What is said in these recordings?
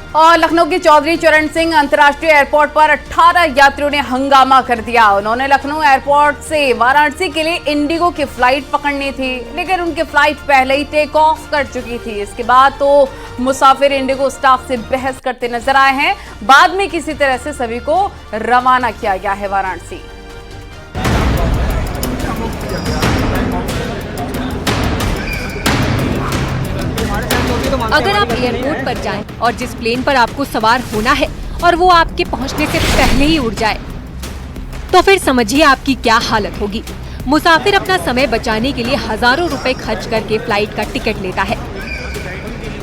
और लखनऊ के चौधरी चरण सिंह अंतर्राष्ट्रीय एयरपोर्ट पर 18 यात्रियों ने हंगामा कर दिया। उन्होंने लखनऊ एयरपोर्ट से वाराणसी के लिए इंडिगो की फ्लाइट पकड़नी थी, लेकिन उनकी फ्लाइट पहले ही टेक ऑफ कर चुकी थी। इसके बाद तो मुसाफिर इंडिगो स्टाफ से बहस करते नजर आए हैं। बाद में किसी तरह से सभी को रवाना किया गया है वाराणसी। अगर आप एयरपोर्ट पर जाएं और जिस प्लेन पर आपको सवार होना है और वो आपके पहुंचने से पहले ही उड़ जाए, तो फिर समझिए आपकी क्या हालत होगी। मुसाफिर अपना समय बचाने के लिए हजारों रुपए खर्च करके फ्लाइट का टिकट लेता है,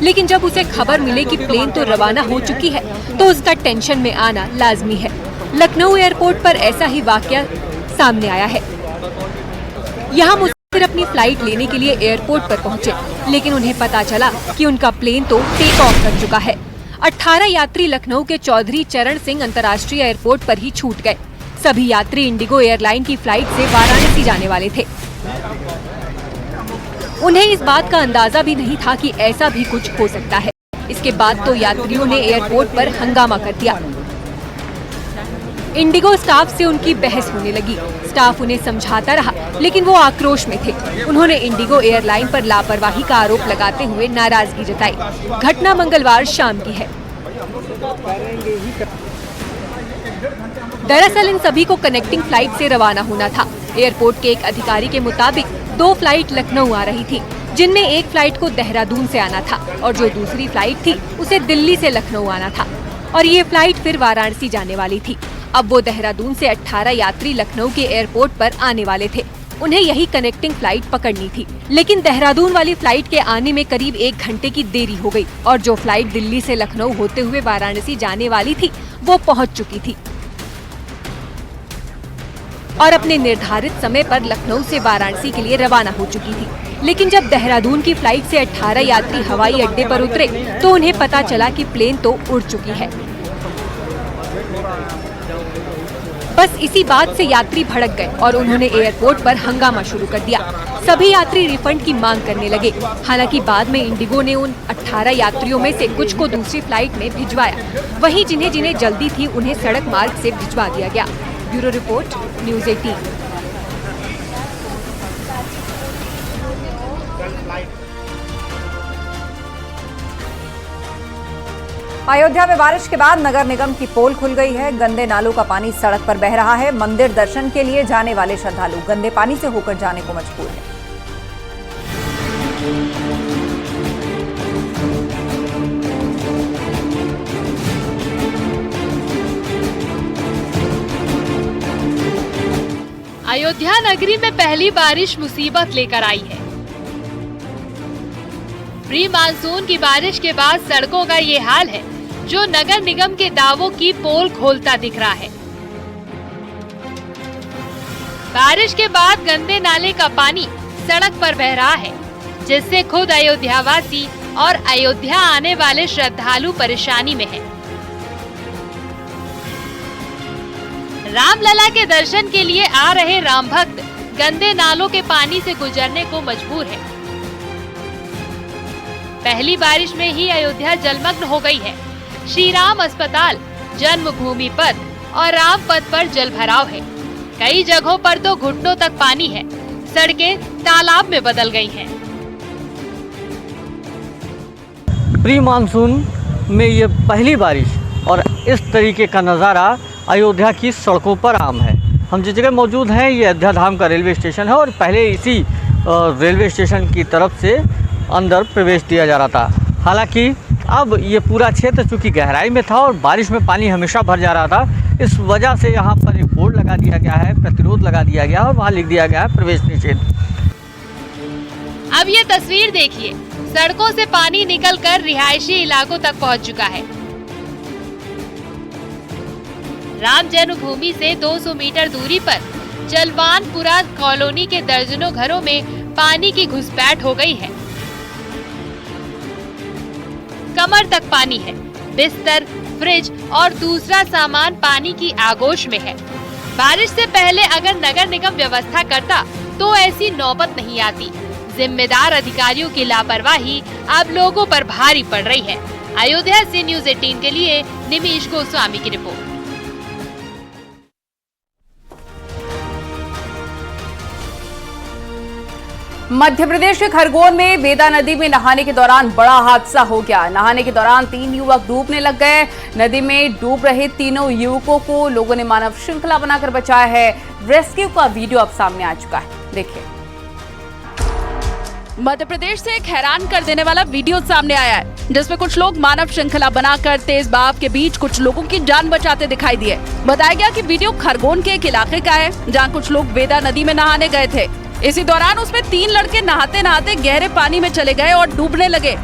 लेकिन जब उसे खबर मिले कि प्लेन तो रवाना हो चुकी है, तो उसका टेंशन में आना लाजमी है। लखनऊ एयरपोर्ट पर ऐसा ही वाकया सामने आया है। यहाँ मुसाफिर अपनी फ्लाइट लेने के लिए एयरपोर्ट पर पहुँचे, लेकिन उन्हें पता चला कि उनका प्लेन तो टेक ऑफ कर चुका है। 18 यात्री लखनऊ के चौधरी चरण सिंह अंतर्राष्ट्रीय एयरपोर्ट पर ही छूट गए। सभी यात्री इंडिगो एयरलाइन की फ्लाइट से वाराणसी जाने वाले थे। उन्हें इस बात का अंदाजा भी नहीं था कि ऐसा भी कुछ हो सकता है। इसके बाद तो यात्रियों ने एयरपोर्ट पर हंगामा कर दिया। इंडिगो स्टाफ से उनकी बहस होने लगी। स्टाफ उन्हें समझाता रहा, लेकिन वो आक्रोश में थे। उन्होंने इंडिगो एयरलाइन पर लापरवाही का आरोप लगाते हुए नाराजगी जताई। घटना मंगलवार शाम की है। दरअसल इन सभी को कनेक्टिंग फ्लाइट से रवाना होना था। एयरपोर्ट के एक अधिकारी के मुताबिक 2 फ्लाइट लखनऊ आ रही थी, जिनमें एक फ्लाइट को देहरादून से आना था और जो दूसरी फ्लाइट थी उसे दिल्ली से लखनऊ आना था, और ये फ्लाइट फिर वाराणसी जाने वाली थी। अब वो देहरादून से 18 यात्री लखनऊ के एयरपोर्ट पर आने वाले थे। उन्हें यही कनेक्टिंग फ्लाइट पकड़नी थी, लेकिन देहरादून वाली फ्लाइट के आने में करीब 1 घंटे की देरी हो गई और जो फ्लाइट दिल्ली से लखनऊ होते हुए वाराणसी जाने वाली थी वो पहुंच चुकी थी और अपने निर्धारित समय पर लखनऊ से वाराणसी के लिए रवाना हो चुकी थी। लेकिन जब देहरादून की फ्लाइट से 18 यात्री हवाई अड्डे पर उतरे तो उन्हें पता चला कि प्लेन तो उड़ चुकी है। बस इसी बात से यात्री भड़क गए और उन्होंने एयरपोर्ट पर हंगामा शुरू कर दिया। सभी यात्री रिफंड की मांग करने लगे। हालांकि बाद में इंडिगो ने उन 18 यात्रियों में से कुछ को दूसरी फ्लाइट में भिजवाया। वहीं जिन्हें जिन्हें जल्दी थी उन्हें सड़क मार्ग से भिजवा दिया गया। Bureau report, news 18। अयोध्या में बारिश के बाद नगर निगम की पोल खुल गई है। गंदे नालों का पानी सड़क पर बह रहा है। मंदिर दर्शन के लिए जाने वाले श्रद्धालु गंदे पानी से होकर जाने को मजबूर हैं। अयोध्या नगरी में पहली बारिश मुसीबत लेकर आई है। प्री मानसून की बारिश के बाद सड़कों का ये हाल है, जो नगर निगम के दावों की पोल खोलता दिख रहा है। बारिश के बाद गंदे नाले का पानी सड़क पर बह रहा है, जिससे खुद अयोध्यावासी और अयोध्या आने वाले श्रद्धालु परेशानी में हैं। रामलला के दर्शन के लिए आ रहे राम भक्त गंदे नालों के पानी से गुजरने को मजबूर हैं। पहली बारिश में ही अयोध्या जलमग्न हो गई है। श्री राम अस्पताल, जन्मभूमि पथ और राम पथ पर जल भराव है। कई जगहों पर तो घुटनों तक पानी है। सड़कें तालाब में बदल गई हैं। प्री मानसून में ये पहली बारिश और इस तरीके का नज़ारा अयोध्या की सड़कों पर आम है। हम जिस जगह मौजूद हैं ये अयोध्या धाम का रेलवे स्टेशन है और पहले इसी रेलवे स्टेशन की तरफ से अंदर प्रवेश दिया जा रहा था। हालांकि अब ये पूरा क्षेत्र चूँकि गहराई में था और बारिश में पानी हमेशा भर जा रहा था, इस वजह से यहाँ पर एक बोर्ड लगा दिया गया है, प्रतिरोध लगा दिया गया और वहाँ लिख दिया गया है प्रवेश निषेध। अब ये तस्वीर देखिए, सड़कों से पानी निकलकर रिहायशी इलाकों तक पहुँच चुका है। राम जन्मभूमि से 200 मीटर दूरी पर जलवानपुरा कॉलोनी के दर्जनों घरों में पानी की घुसपैठ हो गई है। कमर तक पानी है। बिस्तर, फ्रिज और दूसरा सामान पानी की आगोश में है। बारिश से पहले अगर नगर निगम व्यवस्था करता तो ऐसी नौबत नहीं आती। जिम्मेदार अधिकारियों की लापरवाही अब लोगों पर भारी पड़ रही है। अयोध्या से न्यूज़ 18 के लिए निमिष गोस्वामी की रिपोर्ट। मध्य प्रदेश के खरगोन में बेदा नदी में नहाने के दौरान बड़ा हादसा हो गया। नहाने के दौरान 3 युवक डूबने लग गए। नदी में डूब रहे तीनों युवकों को लोगों ने मानव श्रृंखला बनाकर बचाया है। रेस्क्यू का वीडियो अब सामने आ चुका है, देखिए। मध्य प्रदेश से एक हैरान कर देने वाला वीडियो सामने आया है, जिसमें कुछ लोग मानव श्रृंखला बनाकर तेज बहाव के बीच कुछ लोगों की जान बचाते दिखाई दिए। बताया गया कि वीडियो खरगोन के एक इलाके का है, जहां कुछ लोग बेदा नदी में नहाने गए थे। इसी दौरान उसमें 3 लड़के नहाते नहाते गहरे पानी में चले गए और डूबने लगे।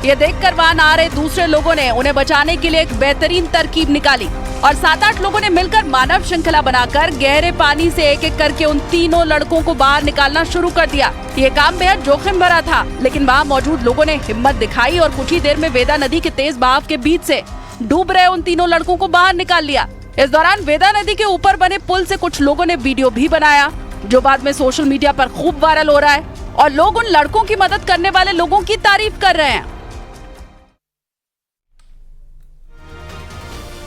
ये देखकर वहां आ रहे दूसरे लोगों ने उन्हें बचाने के लिए एक बेहतरीन तरकीब निकाली और 7-8 लोगों ने मिलकर मानव श्रृंखला बनाकर गहरे पानी से एक-एक करके उन तीनों लड़कों को बाहर निकालना शुरू कर दिया। ये काम बेहद जोखिम भरा था, लेकिन वहाँ मौजूद लोगों ने हिम्मत दिखाई और कुछ ही देर में वेदा नदी के तेज बहाव के बीच से डूब रहे उन तीनों लड़कों को बाहर निकाल लिया। इस दौरान वेदा नदी के ऊपर बने पुल से कुछ लोगों ने वीडियो भी बनाया, जो बाद में सोशल मीडिया पर खूब वायरल हो रहा है और लोग उन लड़कों की मदद करने वाले लोगों की तारीफ कर रहे हैं।